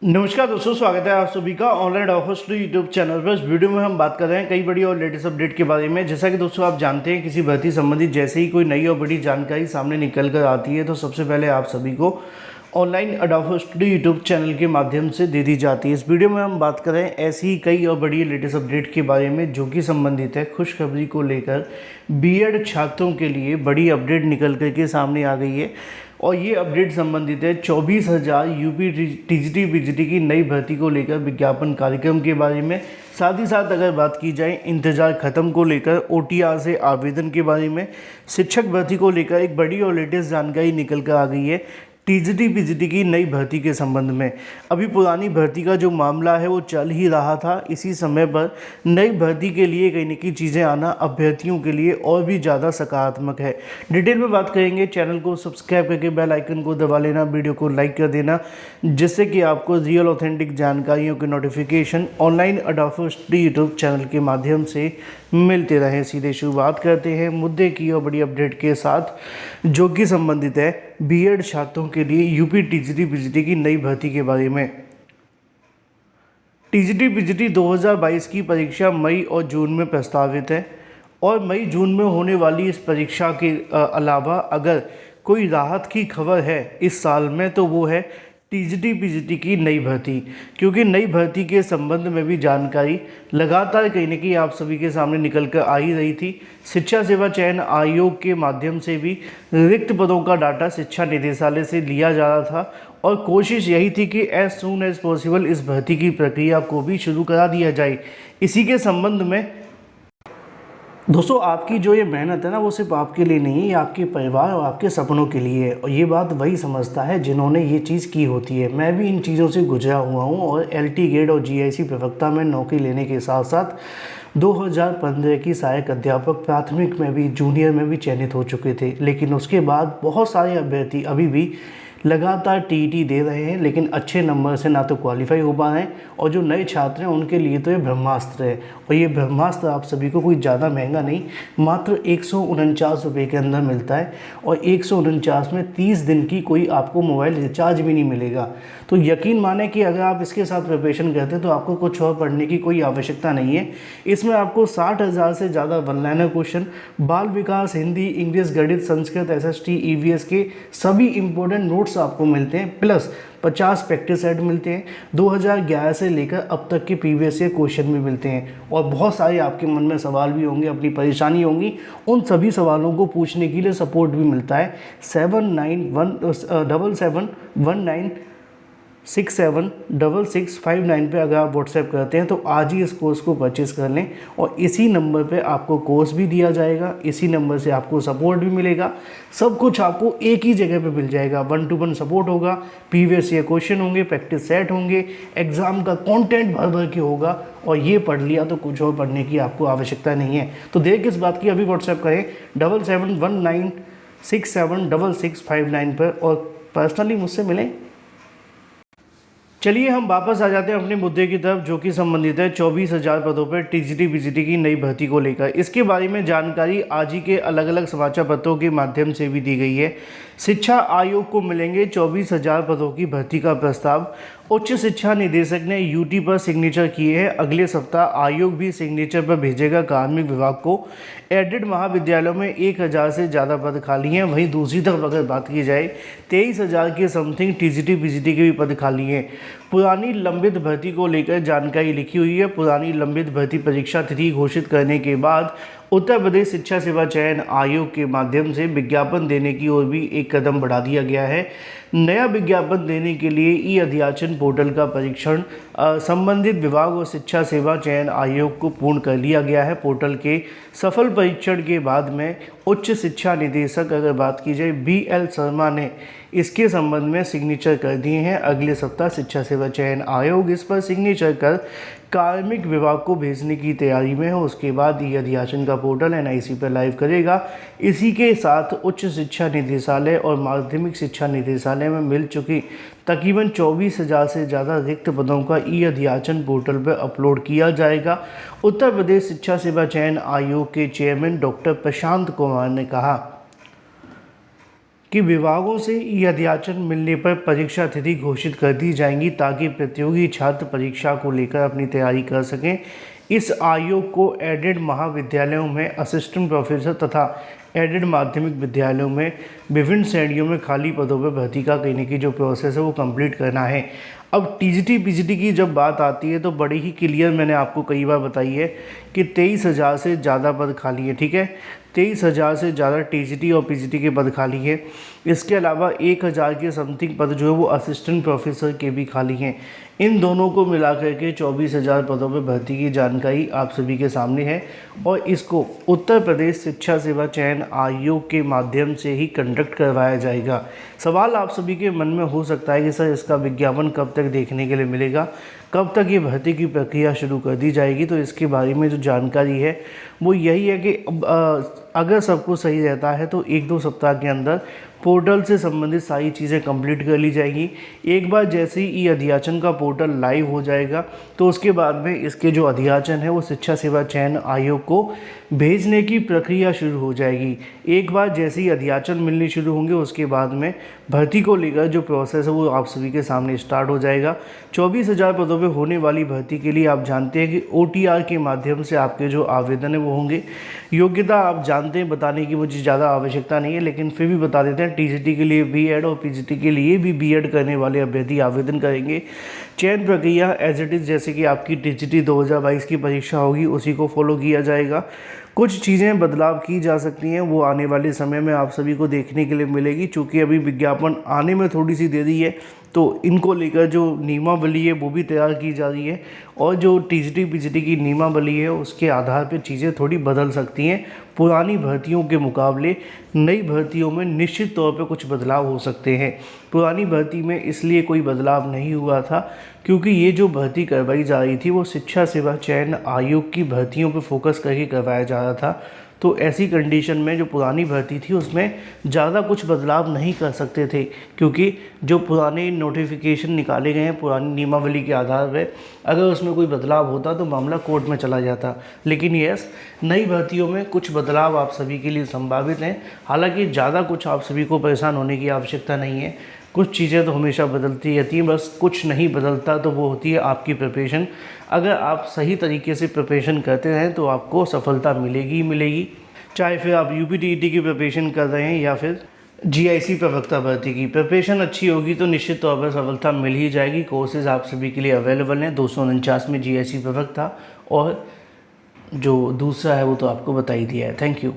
नमस्कार दोस्तों, स्वागत है आप सभी का online offers to YouTube channel पर। इस वीडियो में हम बात कर रहे हैं कई बड़ी और लेटेस्ट अपडेट के बारे में। जैसा कि दोस्तों आप जानते हैं, किसी भर्ती संबंधित जैसे ही कोई नई और बड़ी जानकारी सामने निकल कर आती है तो सबसे पहले आप सभी को ऑनलाइन अडॉफर स्टडी यूट्यूब चैनल के माध्यम से दे दी जाती है। इस वीडियो में हम बात करें ऐसी ही कई और बड़ी लेटेस्ट अपडेट के बारे में जो कि संबंधित है खुशखबरी को लेकर। बीएड छात्रों के लिए बड़ी अपडेट निकल करके सामने आ गई है और ये अपडेट संबंधित है 24,000 यूपी टीजीटी पीजीटी की नई भर्ती को लेकर विज्ञापन कार्यक्रम के बारे में। साथ ही साथ अगर बात की जाए इंतजार खत्म को लेकर, ओटीआर से आवेदन के बारे में, शिक्षक भर्ती को लेकर एक बड़ी और लेटेस्ट जानकारी निकल कर आ गई है टीजीटी पीजीटी की नई भर्ती के संबंध में। अभी पुरानी भर्ती का जो मामला है वो चल ही रहा था, इसी समय पर नई भर्ती के लिए कई न कई चीज़ें आना अभ्यर्थियों के लिए और भी ज़्यादा सकारात्मक है। डिटेल में बात करेंगे, चैनल को सब्सक्राइब करके बेल आइकन को दबा लेना, वीडियो को लाइक कर देना, जिससे कि आपको रियल ऑथेंटिक जानकारियों के नोटिफिकेशन ऑनलाइन अडॉफर स्टडी यूट्यूब चैनल के माध्यम से मिलते रहें। सीधे शुरुआत करते हैं मुद्दे की और बड़ी अपडेट के साथ, जो कि संबंधित है बीएड छात्रों के लिए यूपी टीजीटी पीजीटी की नई भर्ती के बारे में। टीजीटी पीजीटी 2022 की परीक्षा मई और जून में प्रस्तावित है और मई जून में होने वाली इस परीक्षा के अलावा अगर कोई राहत की खबर है इस साल में तो वो है टीजीटी पीजीटी की नई भर्ती। क्योंकि नई भर्ती के संबंध में भी जानकारी लगातार कहीं न कहीं आप सभी के सामने निकल कर आ ही रही थी। शिक्षा सेवा चयन आयोग के माध्यम से भी रिक्त पदों का डाटा शिक्षा निदेशालय से लिया जा रहा था और कोशिश यही थी कि एज सून एज पॉसिबल इस भर्ती की प्रक्रिया को भी शुरू करा दिया जाए। इसी के संबंध में दोस्तों आपकी जो ये मेहनत है ना, वो सिर्फ आपके लिए नहीं है, ये आपके परिवार और आपके सपनों के लिए है। और ये बात वही समझता है जिन्होंने ये चीज़ की होती है। मैं भी इन चीज़ों से गुजरा हुआ हूँ और एलटी ग्रेड और जीआईसी प्रवक्ता में नौकरी लेने के साथ साथ 2015 की सहायक अध्यापक प्राथमिक में भी, जूनियर में भी चयनित हो चुके थे। लेकिन उसके बाद बहुत सारे अभ्यर्थी अभी भी लगातार टीईटी दे रहे हैं, लेकिन अच्छे नंबर से ना तो क्वालिफाई हो पा रहे हैं और जो नए छात्र हैं उनके लिए तो ये ब्रह्मास्त्र है। और ये ब्रह्मास्त्र आप सभी को कोई ज़्यादा महंगा नहीं, मात्र 149 रुपये के अंदर मिलता है और 149 में 30 दिन की कोई आपको मोबाइल रिचार्ज भी नहीं मिलेगा। तो यकीन माने कि अगर आप इसके साथ प्रिपरेशन करते हैं तो आपको कुछ और पढ़ने की कोई आवश्यकता नहीं है। इसमें आपको 60,000 से ज़्यादा वन लाइनर क्वेश्चन, बाल विकास, हिंदी, इंग्लिश, गणित, संस्कृत, एसएसटी, ईवीएस के सभी इंपॉर्टेंट नोट्स आपको मिलते हैं, प्लस 50 प्रैक्टिस सेट मिलते हैं। 2011 से लेकर अब तक के प्रीवियस ईयर क्वेश्चन भी मिलते हैं और बहुत सारे आपके मन में सवाल भी होंगे, अपनी परेशानी होंगी, उन सभी सवालों को पूछने के लिए सपोर्ट भी मिलता है। 796719676659 पे अगर आप व्हाट्सएप करते हैं तो आज ही इस कोर्स को परचेज़ कर लें और इसी नंबर पे आपको कोर्स भी दिया जाएगा, इसी नंबर से आपको सपोर्ट भी मिलेगा। सब कुछ आपको एक ही जगह पे मिल जाएगा। 1-to-1 सपोर्ट होगा, प्रीवियस ईयर क्वेश्चन होंगे, प्रैक्टिस सेट होंगे, एग्ज़ाम का कंटेंट भर भर के होगा और ये पढ़ लिया तो कुछ और पढ़ने की आपको आवश्यकता नहीं है। तो देर किस बात की, अभी व्हाट्सएप करें 7719676659 पर और पर्सनली मुझसे मिलें। चलिए हम वापस आ जाते हैं अपने मुद्दे की तरफ, जो कि संबंधित है 24,000 पदों पर टीजीटी पीजीटी की नई भर्ती को लेकर। इसके बारे में जानकारी आज ही के अलग अलग समाचार पत्रों के माध्यम से भी दी गई है। शिक्षा आयोग को मिलेंगे 24,000 पदों की भर्ती का प्रस्ताव। उच्च शिक्षा निदेशक ने यूटी पर सिग्नेचर किए हैं। अगले सप्ताह आयोग भी सिग्नेचर पर भेजेगा कार्मिक विभाग को। एडेड महाविद्यालयों में 1,000 से ज़्यादा पद खाली हैं। वहीं दूसरी तरफ अगर बात की जाए 23,000 के समथिंग टीजीटी पीजीटी के भी पद खाली हैं। पुरानी लंबित भर्ती को लेकर जानकारी लिखी हुई है। पुरानी लंबित भर्ती परीक्षा तिथि घोषित करने के बाद उत्तर प्रदेश शिक्षा सेवा चयन आयोग के माध्यम से विज्ञापन देने की ओर भी एक कदम बढ़ा दिया गया है। नया विज्ञापन देने के लिए ई अध्याचन पोर्टल का परीक्षण संबंधित विभाग और शिक्षा सेवा चयन आयोग को पूर्ण कर लिया गया है। पोर्टल के सफल परीक्षण के बाद में उच्च शिक्षा निदेशक अगर बात की जाए BL शर्मा ने इसके संबंध में सिग्नेचर कर दिए हैं। अगले सप्ताह शिक्षा सेवा चयन आयोग इस पर सिग्नेचर कर कार्मिक विभाग को भेजने की तैयारी में है। उसके बाद ये अध्याचन का पोर्टल NIC पर लाइव करेगा। इसी के साथ उच्च शिक्षा निदेशालय और माध्यमिक शिक्षा निदेशालय में मिल चुकी तकरीबन 24,000 से ज़्यादा रिक्त पदों का ई अध्याचन पोर्टल पर अपलोड किया जाएगा। उत्तर प्रदेश शिक्षा सेवा चयन आयोग के चेयरमैन डॉक्टर प्रशांत कुमार ने कहा कि विभागों से ई अध्याचन मिलने पर परीक्षा तिथि घोषित कर दी जाएंगी ताकि प्रतियोगी छात्र परीक्षा को लेकर अपनी तैयारी कर सकें। इस आयोग को एडेड महाविद्यालयों में असिस्टेंट प्रोफेसर तथा एडेड माध्यमिक विद्यालयों में विभिन्न श्रेणियों में खाली पदों पर भर्ती का करने की जो प्रोसेस है वो कंप्लीट करना है। अब टीजीटी पीजीटी की जब बात आती है तो बड़ी ही क्लियर मैंने आपको कई बार बताई है कि 23,000 से ज़्यादा पद खाली है। ठीक है, 23,000 से ज़्यादा टीजीटी और पीजीटी के पद खाली है। इसके अलावा 1,000 के समथिंग पद जो है वो असिस्टेंट प्रोफेसर के भी खाली हैं। इन दोनों को मिलाकर के 24,000 पदों पर भर्ती की जानकारी आप सभी के सामने है और इसको उत्तर प्रदेश शिक्षा सेवा चयन आयोग के माध्यम से ही कंडक्ट करवाया जाएगा। सवाल आप सभी के मन में हो सकता है कि सर इसका विज्ञापन कब तक देखने के लिए मिलेगा, कब तक ये भर्ती की प्रक्रिया शुरू कर दी जाएगी। तो इसके बारे में जो जानकारी है वो यही है कि अगर सब कुछ सही रहता है तो 1-2 सप्ताह के अंदर पोर्टल से संबंधित सारी चीज़ें कंप्लीट कर ली जाएंगी। एक बार जैसे ही ई अध्याचन का पोर्टल लाइव हो जाएगा तो उसके बाद में इसके जो अध्याचन है वो शिक्षा सेवा चयन आयोग को भेजने की प्रक्रिया शुरू हो जाएगी। एक बार जैसे ही अध्याचन मिलने शुरू होंगे उसके बाद में भर्ती को लेकर जो प्रोसेस है वो आप सभी के सामने स्टार्ट हो जाएगा। 24,000 पदों पर होने वाली भर्ती के लिए आप जानते हैं कि OTR के माध्यम से आपके जो आवेदन है वो होंगे। योग्यता आप जानते हैं, बताने की मुझे ज़्यादा आवश्यकता नहीं है, लेकिन फिर भी बता देते हैं। टीजीटी के लिए बीएड और पीजीटी के लिए भी बीएड करने वाले अभ्यर्थी आवेदन करेंगे। चयन प्रक्रिया एज इट इज़ जैसे कि आपकी टीजीटी 2022 की परीक्षा होगी उसी को फॉलो किया जाएगा। कुछ चीज़ें बदलाव की जा सकती हैं, वो आने वाले समय में आप सभी को देखने के लिए मिलेगी। चूँकि अभी विज्ञापन आने में थोड़ी सी देरी है तो इनको लेकर जो नियमावली है वो भी तैयार की जा रही है और जो टीजीटी पीजीटी की नियमावली है उसके आधार पर चीज़ें थोड़ी बदल सकती हैं। पुरानी भर्तियों के मुकाबले नई भर्तियों में निश्चित तौर पे कुछ बदलाव हो सकते हैं। पुरानी भर्ती में इसलिए कोई बदलाव नहीं हुआ था क्योंकि ये जो भर्ती करवाई जा रही थी वो शिक्षा सेवा चयन आयोग की भर्तियों पर फोकस करके करवाया जा रहा था। तो ऐसी कंडीशन में जो पुरानी भर्ती थी उसमें ज़्यादा कुछ बदलाव नहीं कर सकते थे क्योंकि जो पुराने नोटिफिकेशन निकाले गए हैं पुरानी नियमावली के आधार पर, अगर उसमें कोई बदलाव होता तो मामला कोर्ट में चला जाता। लेकिन यस, नई भर्तियों में कुछ बदलाव आप सभी के लिए संभावित हैं। हालांकि ज़्यादा कुछ आप सभी को परेशान होने की आवश्यकता नहीं है। कुछ चीज़ें तो हमेशा बदलती रहती हैं, बस कुछ नहीं बदलता तो वो होती है आपकी प्रिपरेशन। अगर आप सही तरीके से प्रिपरेशन करते रहें तो आपको सफलता मिलेगी ही मिलेगी। चाहे फिर आप UPTET की प्रिपरेशन कर रहे हैं या फिर GIC प्रवक्ता भर्ती की प्रिपरेशन अच्छी होगी तो निश्चित तौर पर सफलता मिल ही जाएगी। कोर्सेज आप सभी के लिए अवेलेबल हैं। 249 में GIC प्रवक्ता और जो दूसरा है वो तो आपको बता ही दिया है। Thank you.